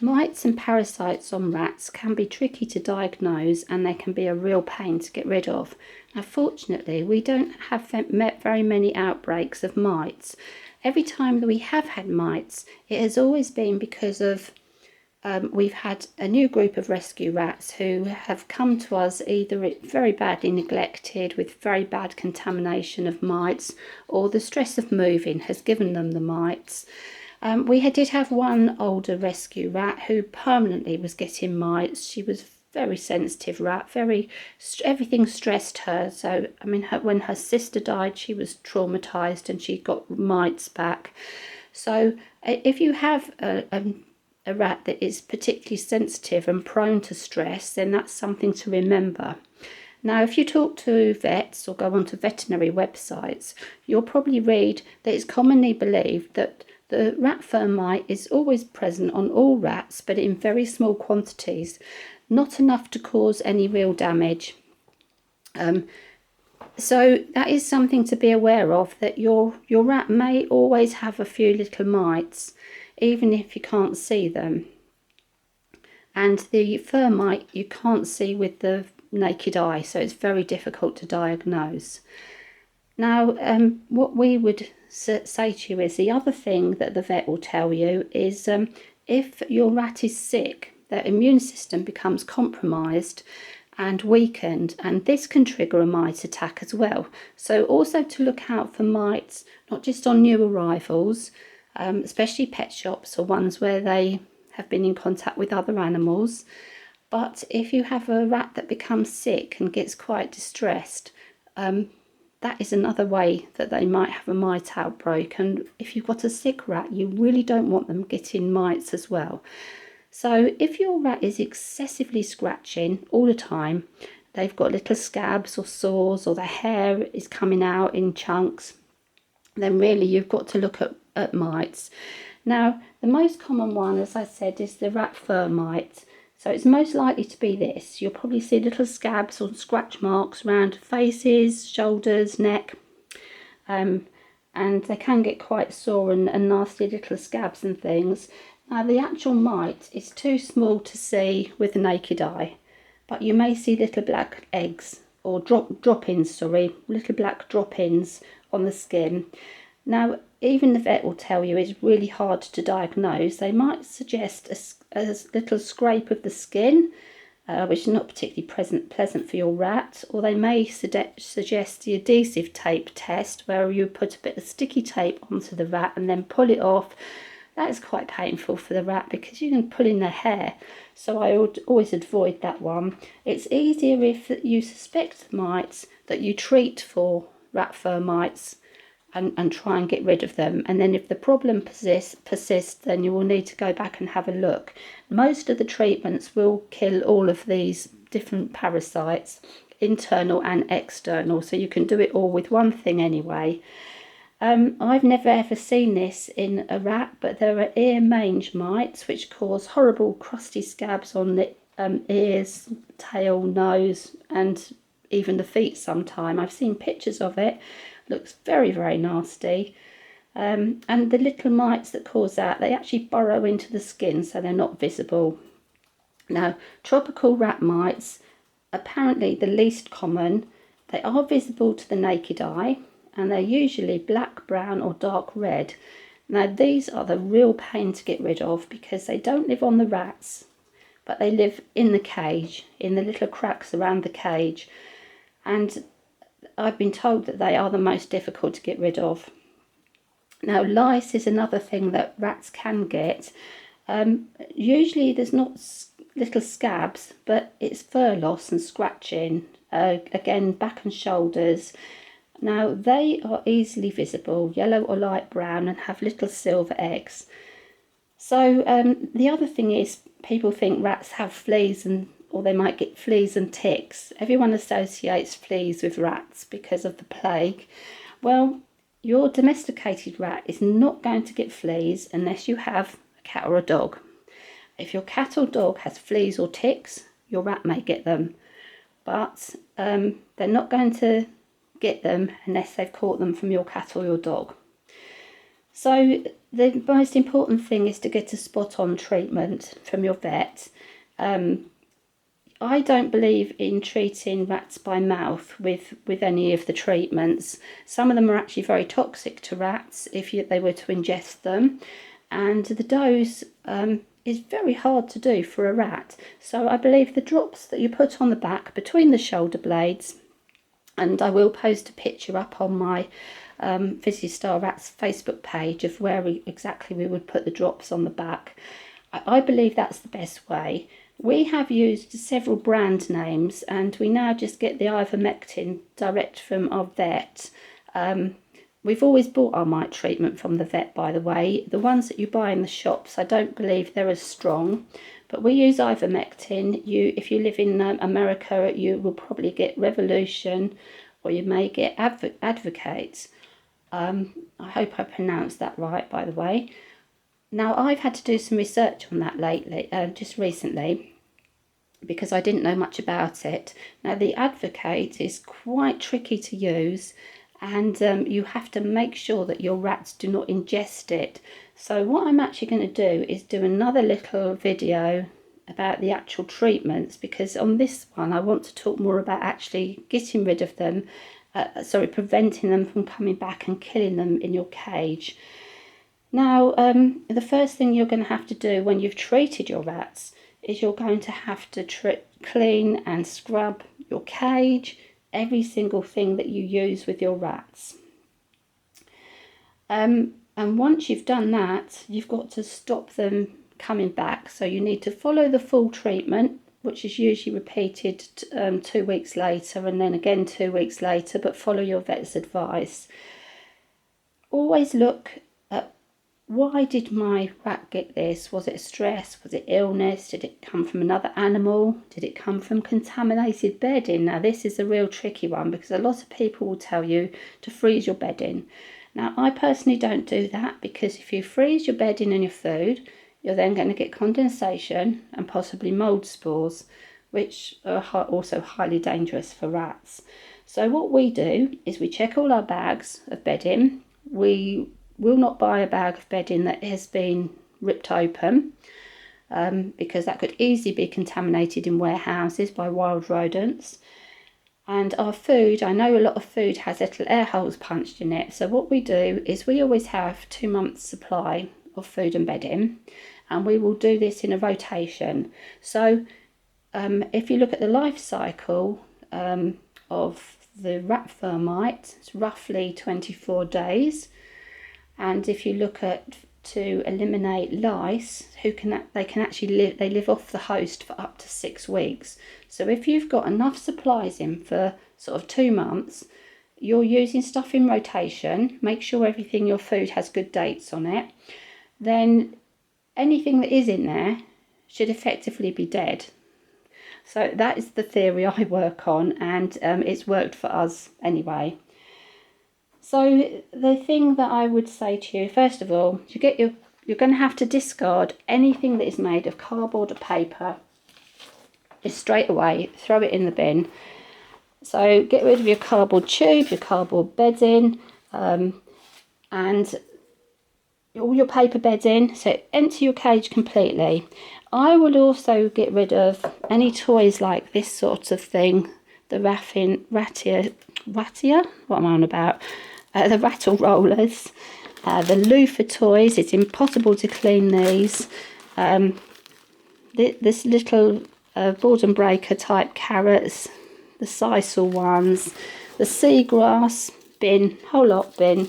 Mites and parasites on rats can be tricky to diagnose, and they can be a real pain to get rid of. Now, fortunately, we don't have very many outbreaks of mites. Every time that we have had mites, it has always been because of we've had a new group of rescue rats who have come to us either very badly neglected with very bad contamination of mites, or the stress of moving has given them the mites. We did have one older rescue rat who permanently was getting mites. She was a very sensitive rat, everything stressed her. So, I mean, when her sister died, she was traumatized and she got mites back. So, if you have a rat that is particularly sensitive and prone to stress, then that's something to remember. Now, if you talk to vets or go onto veterinary websites, you'll probably read that it's commonly believed that the rat fur mite is always present on all rats, but in very small quantities, not enough to cause any real damage. So that is something to be aware of, that your rat may always have a few little mites, even if you can't see them. And the fur mite you can't see with the naked eye, so it's very difficult to diagnose. Now, what we would say to you is the other thing that the vet will tell you is if your rat is sick, their immune system becomes compromised and weakened, and this can trigger a mite attack as well. So also to look out for mites, not just on new arrivals, especially pet shops or ones where they have been in contact with other animals, but if you have a rat that becomes sick and gets quite distressed, that is another way that they might have a mite outbreak. And if you've got a sick rat, you really don't want them getting mites as well. So if your rat is excessively scratching all the time, they've got little scabs or sores, or their hair is coming out in chunks, then really you've got to look at mites. Now, the most common one, as I said, is the rat fur mite. So it's most likely to be this. You'll probably see little scabs or scratch marks around faces, shoulders, neck, and they can get quite sore and nasty little scabs and things. Now, the actual mite is too small to see with the naked eye, but you may see little black eggs or drop-ins, little black drop-ins on the skin. Now, even the vet will tell you it's really hard to diagnose. They might suggest a little scrape of the skin, which is not particularly pleasant for your rat, or they may suggest the adhesive tape test, where you put a bit of sticky tape onto the rat and then pull it off. That is quite painful for the rat because you can pull in their hair, so I would always avoid that one. It's easier if you suspect mites that you treat for rat fur mites and try and get rid of them. And then if the problem persists, then you will need to go back and have a look. Most of the treatments will kill all of these different parasites, internal and external, so you can do it all with one thing anyway. I've never ever seen this in a rat, but there are ear mange mites which cause horrible crusty scabs on the ears, tail, nose, and even the feet sometimes. I've seen pictures of it. Looks very, very nasty. And the little mites that cause that, they actually burrow into the skin, so they're not visible. Now, tropical rat mites, apparently the least common. They are visible to the naked eye, and they're usually black, brown or dark red. Now, these are the real pain to get rid of because they don't live on the rats, but they live in the cage, in the little cracks around the cage. And I've been told that they are the most difficult to get rid of. Now, lice is another thing that rats can get. Usually there's not little scabs, but it's fur loss and scratching, again back and shoulders. Now, they are easily visible, yellow or light brown, and have little silver eggs. So the other thing is, people think rats have fleas, or they might get fleas and ticks. Everyone associates fleas with rats because of the plague. Well, your domesticated rat is not going to get fleas unless you have a cat or a dog. If your cat or dog has fleas or ticks, your rat may get them. But they're not going to get them unless they've caught them from your cat or your dog. So the most important thing is to get a spot-on treatment from your vet. I don't believe in treating rats by mouth with any of the treatments. Some of them are actually very toxic to rats if they were to ingest them, and the dose is very hard to do for a rat. So I believe the drops that you put on the back between the shoulder blades, and I will post a picture up on my FizzyStarRats Facebook page of where exactly we would put the drops on the back. I believe that's the best way. We have used several brand names, and we now just get the ivermectin direct from our vet. We've always bought our mite treatment from the vet, by the way. The ones that you buy in the shops, I don't believe they're as strong, but we use ivermectin. If you live in America, you will probably get Revolution, or you may get Advocate. I hope I pronounced that right, by the way. Now, I've had to do some research on that lately, just recently, because I didn't know much about it. Now, the Advocate is quite tricky to use, and you have to make sure that your rats do not ingest it. So what I'm actually going to do is do another little video about the actual treatments, because on this one I want to talk more about actually getting rid of them, preventing them from coming back and killing them in your cage. Now, the first thing you're going to have to do when you've treated your rats is you're going to have to clean and scrub your cage, every single thing that you use with your rats. And once you've done that, you've got to stop them coming back. So you need to follow the full treatment, which is usually repeated 2 weeks later, and then again 2 weeks later, but follow your vet's advice. Always look at, why did my rat get this? Was it stress? Was it illness? Did it come from another animal? Did it come from contaminated bedding? Now, this is a real tricky one, because a lot of people will tell you to freeze your bedding. Now, I personally don't do that, because if you freeze your bedding and your food, you're then going to get condensation and possibly mould spores, which are also highly dangerous for rats. So what we do is we check all our bags of bedding. We will not buy a bag of bedding that has been ripped open, because that could easily be contaminated in warehouses by wild rodents. And our food, I know a lot of food has little air holes punched in it. So what we do is we always have 2 months supply of food and bedding, and we will do this in a rotation. So if you look at the life cycle of the rat fur mite, it's roughly 24 days. And if you look at to eliminate lice, they can actually live off the host for up to 6 weeks. So if you've got enough supplies in for sort of 2 months, you're using stuff in rotation, make sure everything, your food has good dates on it, then anything that is in there should effectively be dead. So that is the theory I work on, and it's worked for us anyway. So the thing that I would say to you, first of all, you're going to have to discard anything that is made of cardboard or paper. Just straight away, throw it in the bin. So get rid of your cardboard tube, your cardboard bedding, and all your paper bedding. So empty your cage completely. I would also get rid of any toys like this sort of thing, the ratia, what am I on about? The rattle rollers, the loofah toys. It's impossible to clean these. This little boredom breaker type carrots, the sisal ones, the seagrass bin, whole lot bin.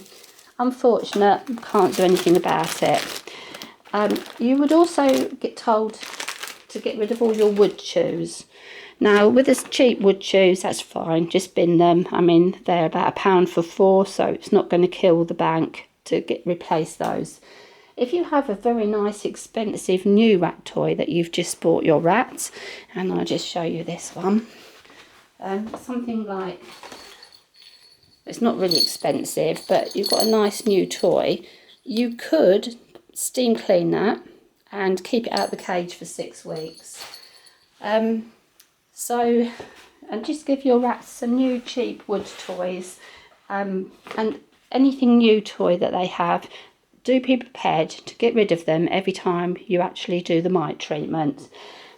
Unfortunate, can't do anything about it. You would also get told to get rid of all your wood chews. Now, with this cheap wood chews, that's fine, just bin them. I mean, they're about £1 for 4, so it's not going to kill the bank to replace those. If you have a very nice, expensive new rat toy that you've just bought your rats, and I'll just show you this one, something like, it's not really expensive, but you've got a nice new toy, you could steam clean that and keep it out of the cage for 6 weeks. And just give your rats some new cheap wood toys, and anything new toy that they have, do be prepared to get rid of them every time you actually do the mite treatment.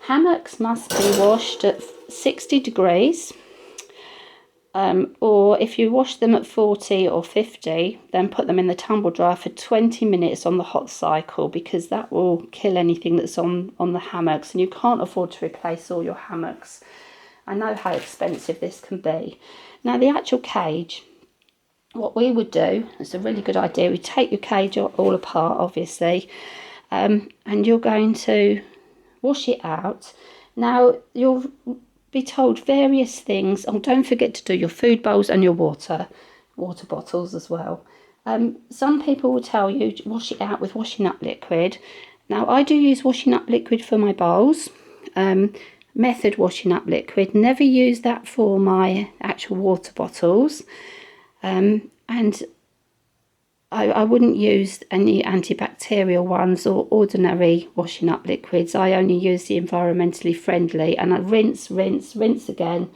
Hammocks must be washed at 60 degrees, or if you wash them at 40 or 50, then put them in the tumble dryer for 20 minutes on the hot cycle, because that will kill anything that's on the hammocks, and you can't afford to replace all your hammocks. I know how expensive this can be. Now the actual cage, what we would do, it's a really good idea, we take your cage all apart obviously, and you're going to wash it out. Now you'll be told various things. Oh, don't forget to do your food bowls and your water bottles as well. Some people will tell you to wash it out with washing up liquid. Now I do use washing up liquid for my bowls, method washing up liquid. Never use that for my actual water bottles, and I wouldn't use any antibacterial ones or ordinary washing up liquids. I only use the environmentally friendly, and I rinse again,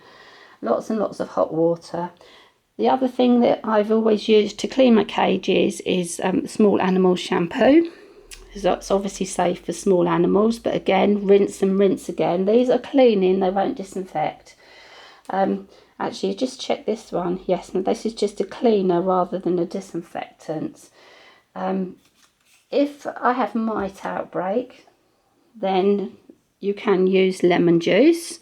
lots and lots of hot water. The other thing that I've always used to clean my cages is small animal shampoo. That's obviously safe for small animals, but again, rinse and rinse again. These are cleaning, they won't disinfect. Actually, just check this one. Yes, and this is just a cleaner rather than a disinfectant. If I have mite outbreak, then you can use lemon juice.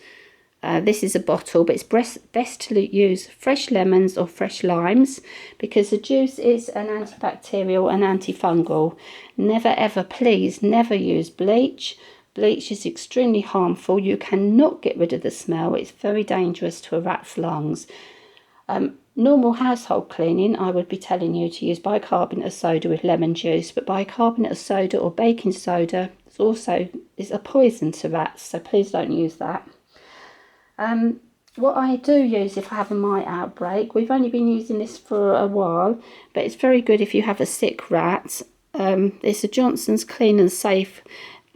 This is a bottle, but it's best to use fresh lemons or fresh limes, because the juice is an antibacterial and antifungal. Never ever, please, never use bleach. Bleach is extremely harmful. You cannot get rid of the smell. It's very dangerous to a rat's lungs. Normal household cleaning, I would be telling you to use bicarbonate of soda with lemon juice, but bicarbonate of soda or baking soda is a poison to rats, so please don't use that. What I do use if I have a mite outbreak, we've only been using this for a while, but it's very good if you have a sick rat. It's a Johnson's Clean and Safe.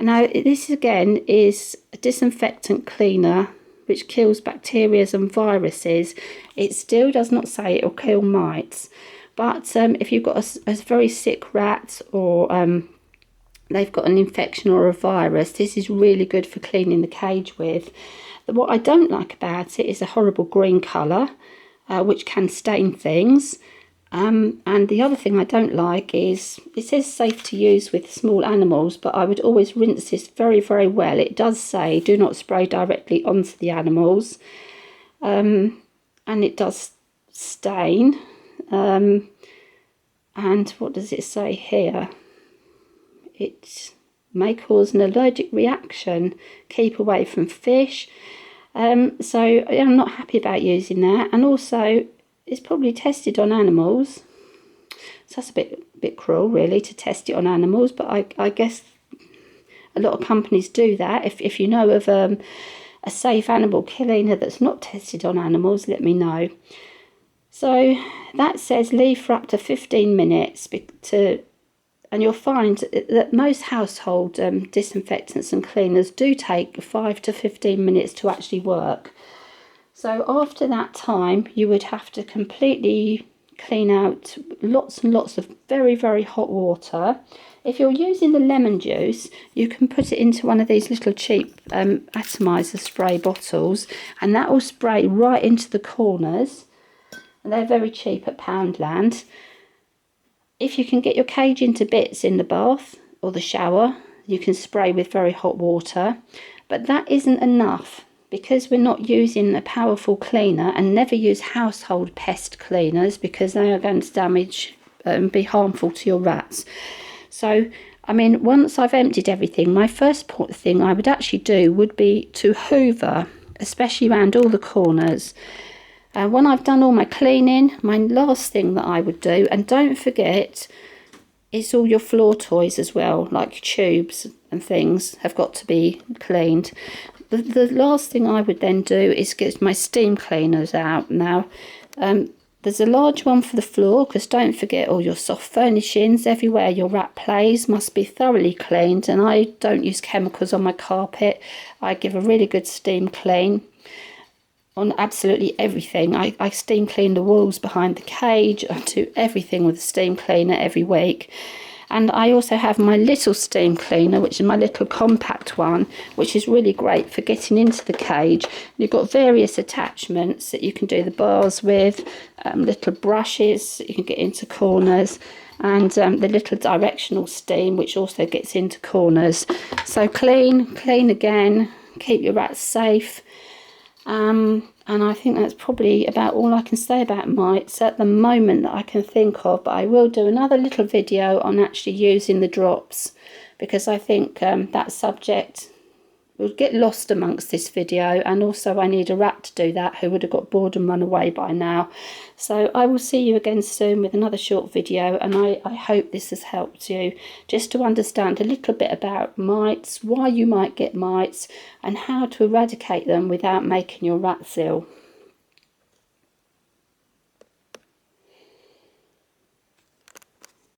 Now this again is a disinfectant cleaner which kills bacteria and viruses. It still does not say it will kill mites, but if you've got a very sick rat, or they've got an infection or a virus, this is really good for cleaning the cage with. What I don't like about it is a horrible green colour, which can stain things. And the other thing I don't like is, it says safe to use with small animals, but I would always rinse this very, very well. It does say do not spray directly onto the animals. And it does stain. And what does it say here? It may cause an allergic reaction. Keep away from fish. So I'm not happy about using that, and also it's probably tested on animals, so that's a bit cruel really to test it on animals, but I guess a lot of companies do that. If you know of a safe animal cleaner that's not tested on animals, let me know. So that says leave for up to 15 minutes and you'll find that most household disinfectants and cleaners do take 5 to 15 minutes to actually work. So after that time, you would have to completely clean out lots and lots of very, very hot water. If you're using the lemon juice, you can put it into one of these little cheap atomizer spray bottles, and that will spray right into the corners. And they're very cheap at Poundland. If you can get your cage into bits in the bath or the shower, you can spray with very hot water. But that isn't enough, because we're not using a powerful cleaner, and never use household pest cleaners because they are going to damage and be harmful to your rats. So, I mean, once I've emptied everything, my first thing I would actually do would be to hoover, especially around all the corners. When I've done all my cleaning, my last thing that I would do, and don't forget, it's all your floor toys as well, like tubes and things have got to be cleaned. The last thing I would then do is get my steam cleaners out. Now, there's a large one for the floor, because don't forget all your soft furnishings, everywhere your rat plays must be thoroughly cleaned, and I don't use chemicals on my carpet. I give a really good steam clean on absolutely everything. I steam clean the walls behind the cage. I do everything with a steam cleaner every week. And I also have my little steam cleaner, which is my little compact one, which is really great for getting into the cage. You've got various attachments that you can do the bars with, little brushes that you can get into corners, and the little directional steam, which also gets into corners. So clean again, keep your rats safe. And I think that's probably about all I can say about mites at the moment that I can think of. But I will do another little video on actually using the drops, because I think that subject will get lost amongst this video, and also I need a rat to do that who would have got bored and run away by now. So I will see you again soon with another short video, and I hope this has helped you just to understand a little bit about mites, why you might get mites, and how to eradicate them without making your rats ill.